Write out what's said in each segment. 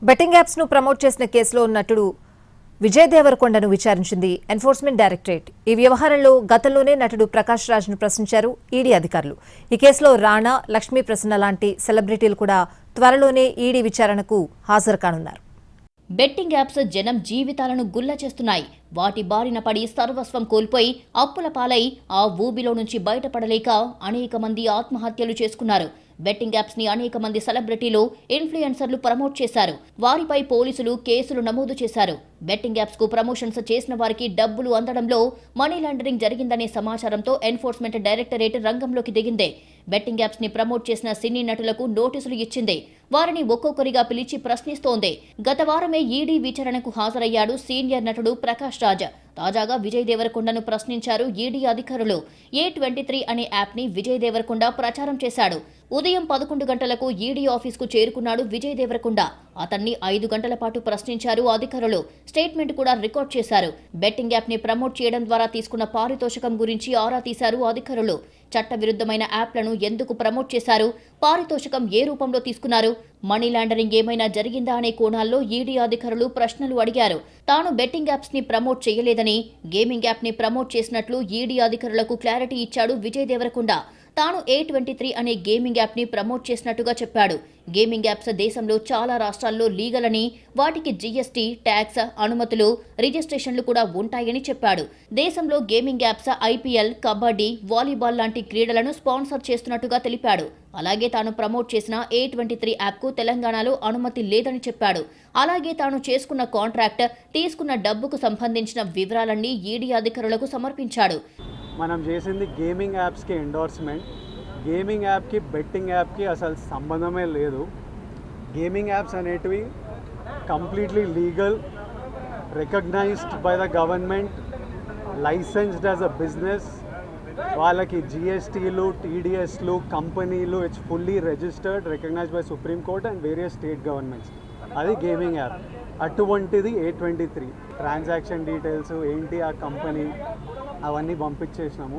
Betting apps ను promote చేసిన కేసులో నటుడు విజయ్ దేవరకొండను విచారించింది ఎన్ఫోర్స్మెంట్ డైరెక్టరేట్. ఈ వ్యవహారంలో గతంలోనే నటుడు ప్రకాష్ రాజ్ ను ప్రశ్నించారు ఈడీ అధికారులు. ఈ కేసులో రాణా, లక్ష్మీ ప్రసన్న లాంటి సెలబ్రిటీలు కూడా త్వరలోనే ఈడీ విచారణకు హాజరు కానున్నారు. బెట్టింగ్ యాప్స్ జనం జీవితాలను గుల్ల చేస్తున్నాయి. వాటి బారిన పడి సర్వస్వం కోల్పోయి అప్పుల పాలై ఆ ఊబిలో నుంచి బయటపడలేక అనేక మంది ఆత్మహత్యలు చేసుకున్నారు. బెట్టింగ్ యాప్స్ ని అనేక మంది సెలబ్రిటీలు, ఇన్ఫ్లుయెన్సర్లు ప్రమోట్ చేశారు. వారిపై పోలీసులు కేసులు నమోదు చేశారు. బెట్టింగ్ యాప్స్ కు ప్రమోషన్స్ చేసిన వారికి డబ్బులు అందడంలో మనీ లాండరింగ్ జరిగిందనే సమాచారంతో ఎన్ఫోర్స్మెంట్ డైరెక్టరేట్ రంగంలోకి దిగింది. బెట్టింగ్ యాప్స్ ని ప్రమోట్ చేసిన సినీ నటులకు నోటీసులు ఇచ్చింది. వారిని ఒక్కొక్కరిగా పిలిచి ప్రశ్నిస్తోంది. గత వారమే ఈడీ విచారణకు హాజరయ్యాడు సీనియర్ నటుడు ప్రకాష్ రాజ్. తాజాగా విజయ్ దేవరకొండను ప్రశ్నించారు ఈడీ అధికారులు. A23 అనే యాప్ ని విజయ్ దేవరకొండ ప్రచారం చేశాడు. ఉదయం 11 గంటలకు ఈడీ ఆఫీస్కు చేరుకున్నాడు విజయ్ దేవరకొండ. అతన్ని 5 గంటల పాటు ప్రశ్నించారు అధికారులు. స్టేట్మెంట్ కూడా రికార్డ్ చేశారు. బెట్టింగ్ యాప్ ని ప్రమోట్ చేయడం ద్వారా తీసుకున్న పారితోషికం గురించి ఆరా తీశారు అధికారులు. చట్టవిరుద్ధమైన యాప్లను ఎందుకు ప్రమోట్ చేశారు, పారితోషికం ఏ రూపంలో తీసుకున్నారు, మనీ లాండరింగ్ ఏమైనా జరిగిందా అనే కోణాల్లో ఈడీ అధికారులు ప్రశ్నలు అడిగారు. తాను బెట్టింగ్ యాప్స్ ని ప్రమోట్ చేయలేదని, గేమింగ్ యాప్ ని ప్రమోట్ చేసినట్లు ఈడీ అధికారులకు క్లారిటీ ఇచ్చాడు విజయ్ దేవరకొండ. తాను A23 అనే గేమింగ్ యాప్ ని ప్రమోట్ చేసినట్టుగా చెప్పాడు. గేమింగ్ యాప్స్ దేశంలో చాలా రాష్ట్రాల్లో లీగల్ అని, వాటికి జీఎస్టీ, ట్యాక్స్, అనుమతులు, రిజిస్ట్రేషన్లు కూడా ఉంటాయని చెప్పాడు. దేశంలో gaming apps IPL, kabaddi, volleyball లాంటి క్రీడలను స్పాన్సర్ చేస్తున్నట్టుగా తెలిపాడు. అలాగే తాను ప్రమోట్ చేసిన A23 యాప్ కు తెలంగాణలో అనుమతి లేదని చెప్పాడు. అలాగే తాను చేసుకున్న కాంట్రాక్ట్, తీసుకున్న డబ్బుకు సంబంధించిన వివరాలన్నీ ఈడీ అధికారులకు సమర్పించాడు. మనం చేసింది గేమింగ్ యాప్స్కి ఎండోర్స్మెంట్. గేమింగ్ యాప్కి బెట్టింగ్ యాప్కి అసలు సంబంధమే లేదు. గేమింగ్ యాప్స్ అనేటివి completely legal, recognized by the government, licensed as a business. వాళ్ళకి GSTలు, TDSలు, కంపెనీలు, it's fully registered, recognized by supreme court and various state governments. అది గేమింగ్ యాప్. అటువంటిది A23. ట్రాన్సాక్షన్ డీటెయిల్స్ ఏంటి, ఆ కంపెనీ, అవన్నీ పంపించేసినాము.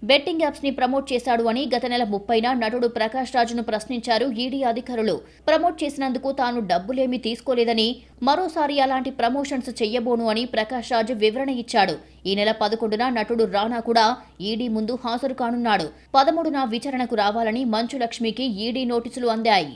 బెట్టింగ్ యాప్స్ ని ప్రమోట్ చేశాడు అని గత నెల 30న నటుడు ప్రకాష్ రాజ్ను ప్రశ్నించారు ఈడీ అధికారులు. ప్రమోట్ చేసినందుకు తాను డబ్బులేమీ తీసుకోలేదని, మరోసారి అలాంటి ప్రమోషన్స్ చెయ్యబోను అని ప్రకాష్ రాజ్ వివరణ ఇచ్చాడు. ఈ నెల 11న నటుడు రాణా కూడా ఈడీ ముందు హాజరు కానున్నాడు. 13న విచారణకు రావాలని మంచు లక్ష్మికి ఈడీ నోటీసులు అందాయి.